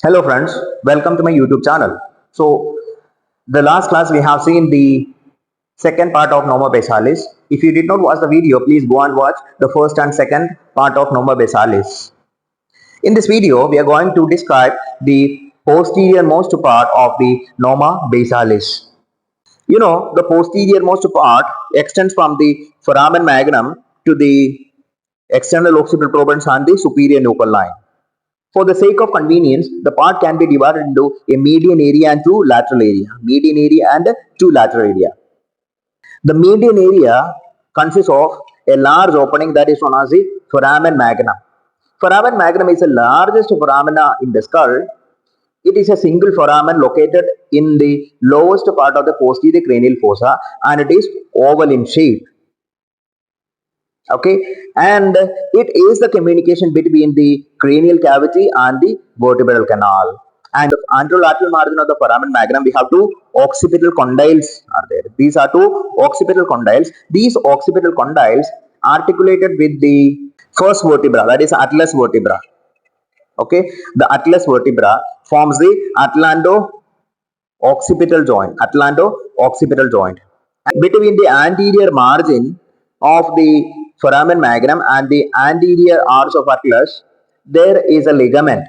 Hello friends, welcome to my YouTube channel. So the last class we have seen the second part of Norma Basalis. If you did not watch the video, please go and watch the first and second part of Norma Basalis. In this video, we are going to describe the posterior most part of the Norma Basalis. The posterior most part extends from the foramen magnum to the external occipital protuberance and the superior nuchal line. For the sake of convenience, the part can be divided into a median area and two lateral area. Median area and two lateral area. The median area consists of a large opening that is known as the foramen magnum. Foramen magnum is the largest foramina in the skull. It is a single foramen located in the lowest part of the posterior cranial fossa and it is oval in shape. Okay, and it is the communication between the cranial cavity and the vertebral canal. And the anterolateral margin of the foramen magnum, we have two occipital condyles are there. These are two occipital condyles. These occipital condyles articulated with the first vertebra, that is atlas vertebra. Okay, the atlas vertebra forms the atlando occipital joint. Atlando occipital joint. Between the anterior margin of the foramen magnum and the anterior arch of atlas, there is a ligament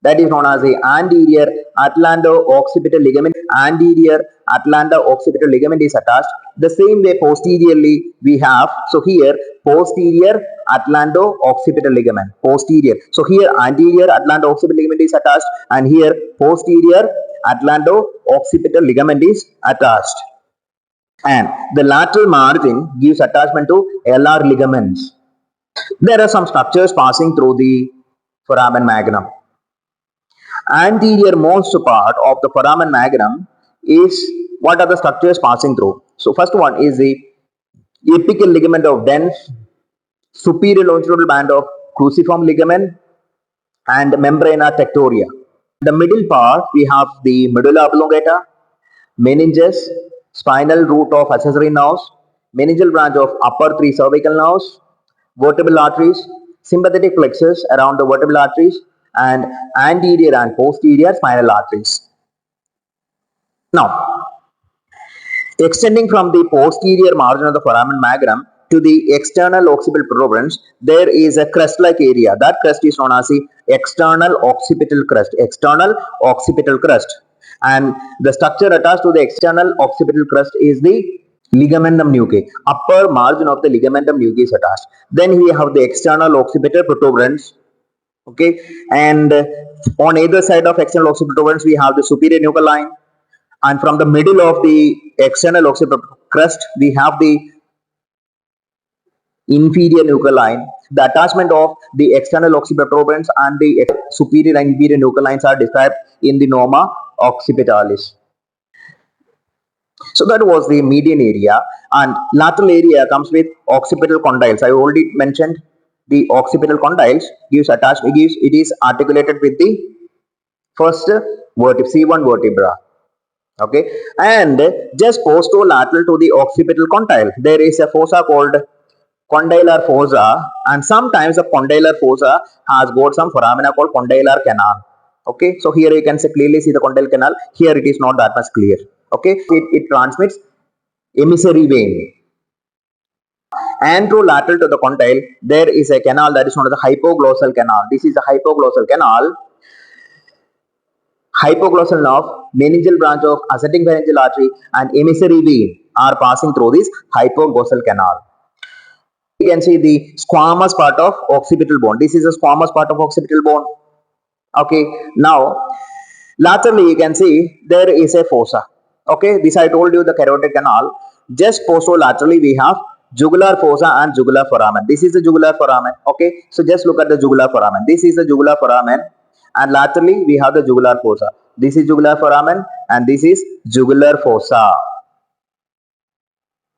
that is known as the anterior atlando-occipital ligament. Anterior atlando-occipital ligament is attached. The same way posteriorly we have. So here posterior atlando-occipital ligament. Posterior. So here anterior atlando-occipital ligament is attached, and here posterior atlando-occipital ligament is attached. And the lateral margin gives attachment to LR ligaments. There are some structures passing through the foramen magnum. Anterior most part of the foramen magnum is what are the structures passing through. So first one is the apical ligament of Dens, superior longitudinal band of cruciform ligament, and membrana tectoria. The middle part we have the medulla oblongata, meninges, spinal root of accessory nerves, meningeal branch of upper three cervical nerves, vertebral arteries, sympathetic plexus around the vertebral arteries, and anterior and posterior spinal arteries. Now, extending from the posterior margin of the foramen magnum to the external occipital protuberance, there is a crest-like area. That crest is known as the external occipital crest. External occipital crest. And the structure attached to the external occipital crest is the ligamentum nuchae. Upper margin of the ligamentum nuchae is attached. Then we have the external occipital protuberance. Okay, and on either side of external occipital protuberance we have the superior nuchal line, and from the middle of the external occipital crest we have the inferior nuchal line. The attachment of the external occipital protuberance and the superior and inferior nuchal lines are described in the Norma occipitalis. So that was the median area, and lateral area comes with occipital condyles. I already mentioned the occipital condyles gives attached. It is articulated with the first vertebra, C1 vertebra. Okay, and just posterolateral to the occipital condyle, there is a fossa called condylar fossa, and sometimes the condylar fossa has got some foramina called condylar canal. Okay, so here you can clearly see the condylar canal. Here it is not that much clear. Okay, it transmits emissary vein. Anterolateral to the condyle, there is a canal that is known as the hypoglossal canal. This is a hypoglossal canal. Hypoglossal nerve, meningeal branch of ascending pharyngeal artery, and emissary vein are passing through this hypoglossal canal. You can see the squamous part of occipital bone. This is a squamous part of occipital bone. Okay, now laterally you can see there is a fossa. Okay, this I told you the carotid canal. Just posterolaterally we have jugular fossa and jugular foramen. This is the jugular foramen. Okay, so just look at the jugular foramen. This is the jugular foramen, and laterally we have the jugular fossa. This is jugular foramen and this is jugular fossa.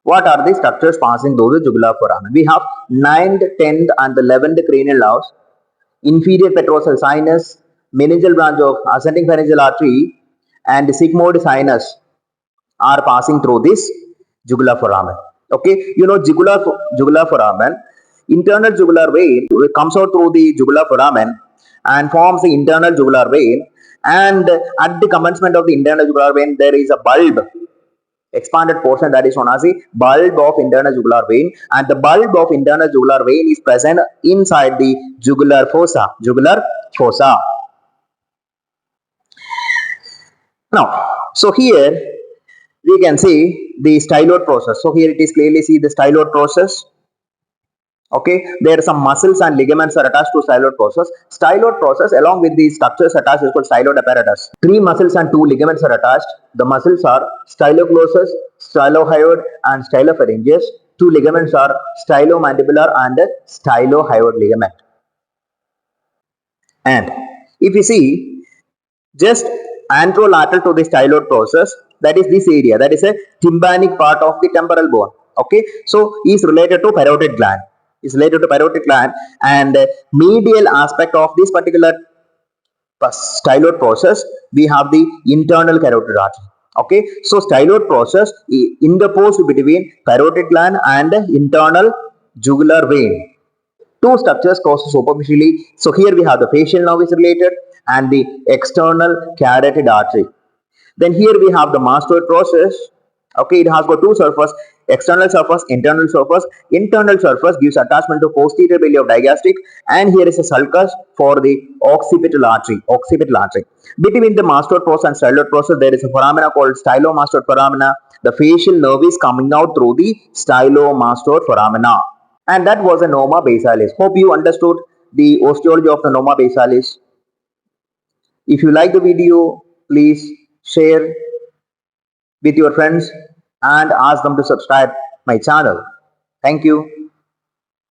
What are the structures passing through the jugular foramen? We have 9th, 10th and 11th cranial nerves, inferior petrosal sinus, meningeal branch of ascending pharyngeal artery, and sigmoid sinus are passing through this jugular foramen. Okay, jugular foramen, internal jugular vein comes out through the jugular foramen, and forms the internal jugular vein. And at the commencement of the internal jugular vein, there is a bulb, expanded portion, that is known as the bulb of internal jugular vein, and the bulb of internal jugular vein is present inside the jugular fossa. Jugular fossa. Now, so here we can see the styloid process. So here it is clearly see the styloid process. Okay, there are some muscles and ligaments are attached to styloid process. Styloid process along with the structures attached is called styloid apparatus. Three muscles and two ligaments are attached. The muscles are styloglossus, stylohyoid and stylopharyngeus. Two ligaments are stylomandibular and stylohyoid ligament. And if you see just anterolateral to the styloid process, that is this area, that is a tympanic part of the temporal bone. Okay, so is related to parotid gland, is related to parotid gland, and medial aspect of this particular styloid process, we have the internal carotid artery. Okay, so styloid process interposed between parotid gland and internal jugular vein. Two structures cross superficially. So here we have the facial nerve is related and the external carotid artery. Then here we have the mastoid process. Okay, it has got two surface, external surface, internal surface. Internal surface gives attachment to posterior belly of digastric, and here is a sulcus for the occipital artery. Occipital artery. Between the mastoid process and styloid process, there is a foramina called stylomastoid foramina. The facial nerve is coming out through the stylomastoid foramina. And that was a Norma Basalis. Hope you understood the osteology of the Norma Basalis. If you like the video, please share with your friends and ask them to subscribe my channel. Thank you.